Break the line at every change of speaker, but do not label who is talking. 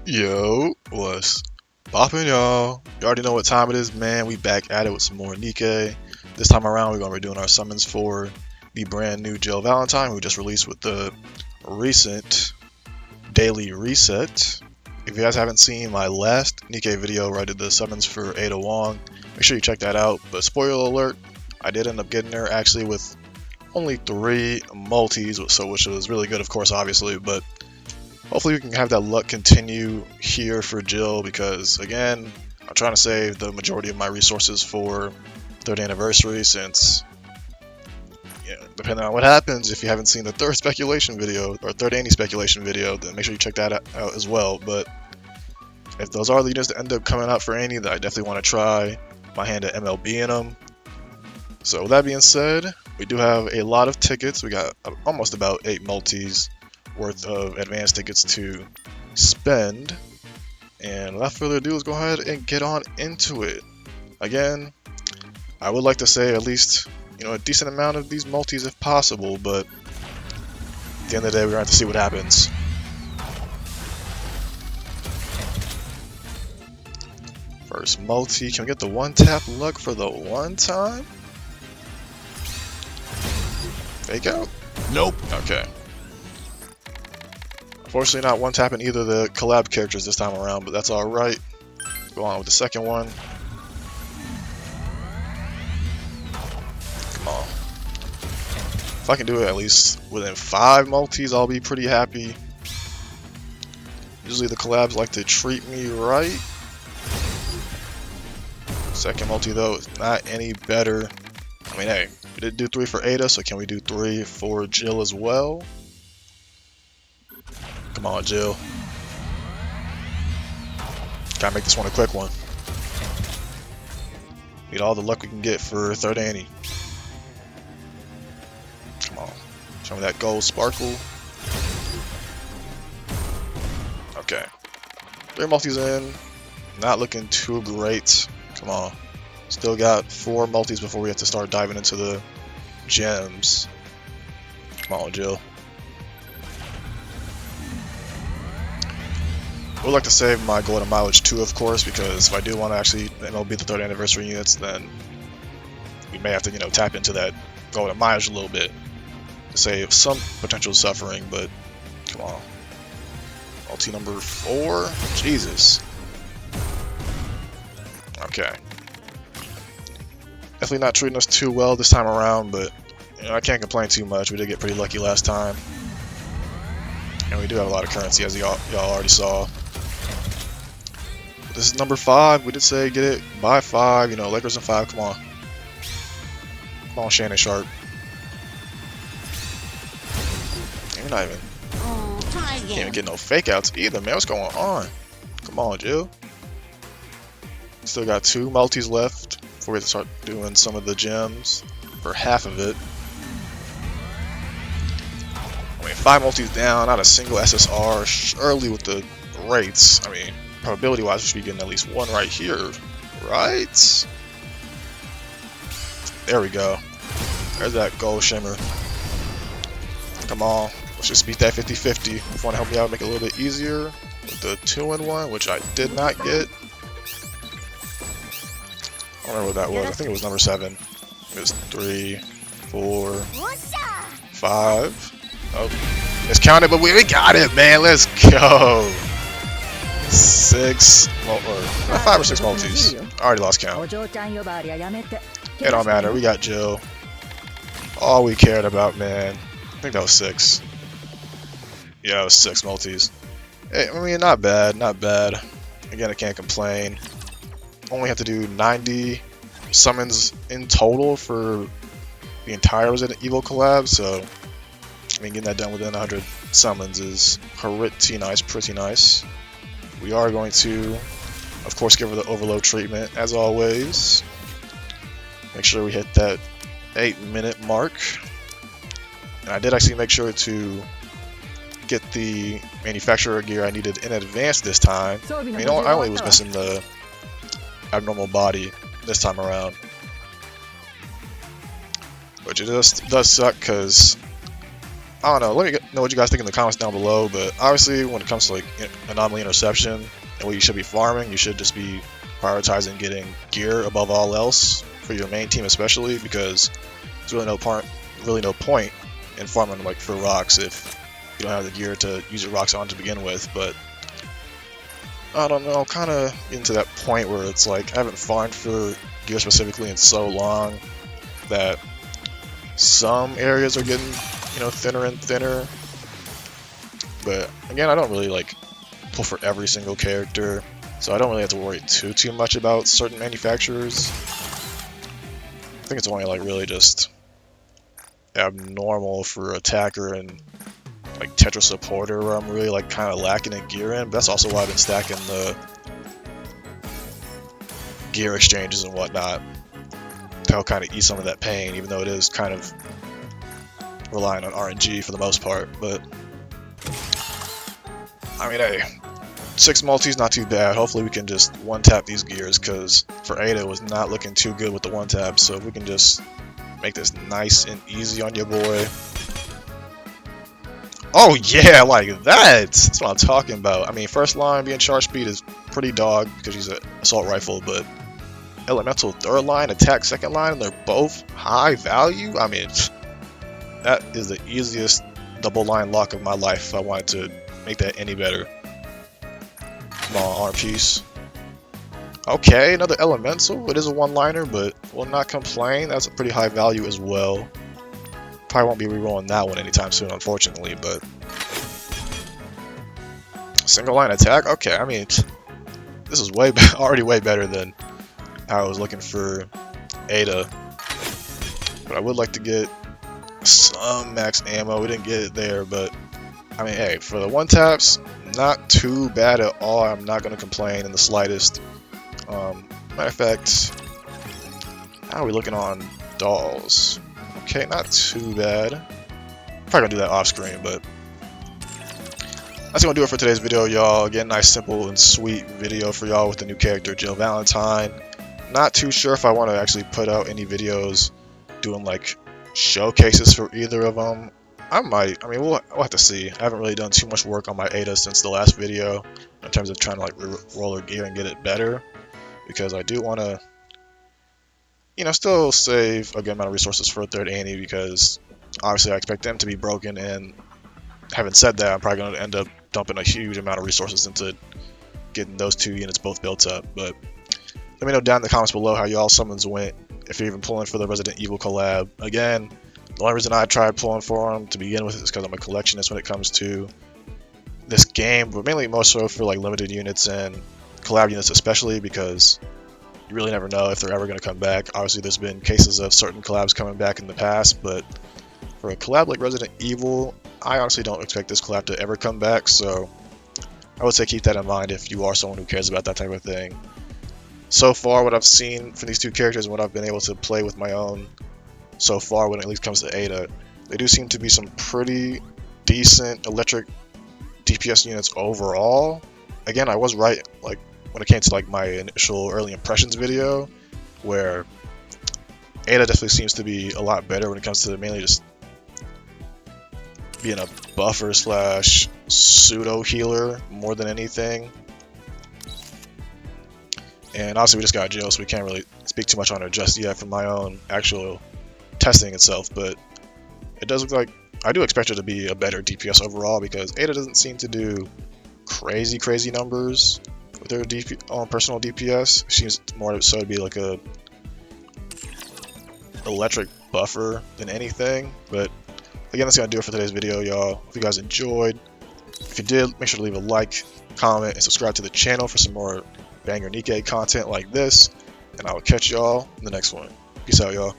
Yo, what's poppin', y'all? You already know what time it is, man. We back at it with some more Nikke. This time around, we're gonna be doing our summons for the brand new Jill Valentine, who just released with the recent daily reset. If you guys haven't seen my last Nikke video where I did the summons for Ada Wong, make sure you check that out. But spoiler alert, I did end up getting her actually with only 3 multis, so which was really good, of course, obviously, but hopefully we can have that luck continue here for Jill because, again, I'm trying to save the majority of my resources for 3rd anniversary since, depending on what happens, if you haven't seen the 3rd speculation video, or 3rd Annie speculation video, then make sure you check that out as well. But if those are the units that end up coming out for Annie, then I definitely want to try my hand at MLB in them. So with that being said, we do have a lot of tickets. We got almost about 8 multis worth of advanced tickets to spend, and without further ado, let's go ahead and get on into it. Again, I would like to say at least a decent amount of these multis if possible, but at the end of the day, we're gonna have to see what happens. First multi, can we get the 1-tap luck for the 1 time? Fake out?
Nope.
Okay. Unfortunately, not 1-tapping either of the collab characters this time around, but that's alright. Go on with the second one. Come on. If I can do it at least within 5 multis, I'll be pretty happy. Usually the collabs like to treat me right. Second multi, though, is not any better. I mean, hey, we did do 3 for Ada, so can we do 3 for Jill as well? Come on, Jill. Gotta make this one a quick one. Need all the luck we can get for 3rd Annie. Come on. Show me that gold sparkle. Okay. 3 multis in. Not looking too great. Come on. Still got 4 multis before we have to start diving into the gems. Come on, Jill. I would like to save my golden mileage too, of course, because if I do want to actually MLB the 3rd anniversary units, then we may have to, tap into that golden mileage a little bit to save some potential suffering. But come on, multi number 4, Jesus. Okay, definitely not treating us too well this time around, but I can't complain too much. We did get pretty lucky last time, and we do have a lot of currency, as y'all already saw. This is number 5. We did say get it by 5. Lakers and 5. Come on. Come on, Shannon Sharp. You're not even. Can't even get no fake outs either, man. What's going on? Come on, Jill. Still got 2 multis left before we have to start doing some of the gems for half of it. I mean, 5 multis down, not a single SSR. Surely with the rates, I mean, probability-wise, we should be getting at least 1 right here, right? There we go. There's that gold shimmer. Come on, let's just beat that 50-50. If you want to help me out, make it a little bit easier with the 2-in-1, which I did not get. I don't remember what that was. I think it was number 7. It was 3, 4, 5. Oh, it's counted, but we got it, man. Let's go. 6, or 5 or 6 multis. I already lost count. It don't matter. We got Jill. All we cared about, man. I think that was 6. Yeah, it was 6 multis. Hey, I mean, not bad, not bad. Again, I can't complain. Only have to do 90 summons in total for the entire Resident Evil collab, so I mean, getting that done within 100 summons is pretty nice. We are going to, of course, give her the overload treatment, as always. Make sure we hit that 8-minute mark. And I did actually make sure to get the manufacturer gear I needed in advance this time. I mean, I only was missing the abnormal body this time around. Which it does suck, because I don't know. Let me know what you guys think in the comments down below. But obviously, when it comes to like anomaly interception and what you should be farming, you should just be prioritizing getting gear above all else for your main team, especially because there's really no point in farming like for rocks if you don't have the gear to use your rocks on to begin with. But I don't know, kind of getting to that point where it's like I haven't farmed for gear specifically in so long that some areas are getting, you know, thinner and thinner. But again, I don't really like pull for every single character, so I don't really have to worry too much about certain manufacturers. I think it's only like really just abnormal for attacker and like Tetra supporter where I'm really like kind of lacking in gear in. But that's also why I've been stacking the gear exchanges and whatnot to help kind of ease some of that pain, even though it is kind of relying on RNG for the most part. But I mean, hey, 6 multis, not too bad. Hopefully we can just one-tap these gears, because for Ada was not looking too good with the one-tap. So if we can just make this nice and easy on your boy. Oh yeah, like that! That's what I'm talking about. I mean, first line being charge speed is pretty dog because she's an assault rifle, but elemental third line, attack second line, and they're both high value. I mean, that is the easiest double line lock of my life if I wanted to make that any better. Come on, arm piece. Okay, another elemental. It is a one-liner, but will not complain. That's a pretty high value as well. Probably won't be rerolling that one anytime soon, unfortunately, but single line attack. Okay, I mean, this is already way better than how I was looking for Ada. But I would like to get some max ammo. We didn't get it there, but I mean, hey, for the one taps, not too bad at all. I'm not going to complain in the slightest. Matter of fact, how are we looking on dolls? Okay, not too bad. Probably gonna do that off screen, but that's gonna do it for today's video, y'all. Again, nice, simple, and sweet video for y'all with the new character, Jill Valentine. Not too sure if I want to actually put out any videos doing like showcases for either of them. I might. I mean, we'll have to see. I haven't really done too much work on my Ada since the last video in terms of trying to like roll her gear and get it better, because I do want to, you know, still save a good amount of resources for a third Annie, because obviously I expect them to be broken, and having said that, I'm probably going to end up dumping a huge amount of resources into getting those 2 units both built up. But let me know down in the comments below how y'all summons went, if you're even pulling for the Resident Evil collab. Again, the only reason I tried pulling for them to begin with is because I'm a collectionist when it comes to this game, but mainly most so for like limited units and collab units especially, because you really never know if they're ever going to come back. Obviously, there's been cases of certain collabs coming back in the past, but for a collab like Resident Evil, I honestly don't expect this collab to ever come back, so I would say keep that in mind if you are someone who cares about that type of thing. So far, what I've seen from these 2 characters and what I've been able to play with my own so far when it at least comes to Ada, they do seem to be some pretty decent electric DPS units overall. Again, I was right, like, when it came to like my initial early impressions video, where Ada definitely seems to be a lot better when it comes to mainly just being a buffer slash pseudo healer more than anything. And obviously we just got Jill, so we can't really speak too much on her just yet from my own actual testing itself, but it does look like I do expect her to be a better DPS overall, because Ada doesn't seem to do crazy numbers with her personal DPS. She seems more so to be like a electric buffer than anything. But again, that's gonna do it for today's video, y'all. If you guys enjoyed, if you did, make sure to leave a like, comment, and subscribe to the channel for some more banger Nikke content like this, and I will catch y'all in the next one. Peace out, y'all.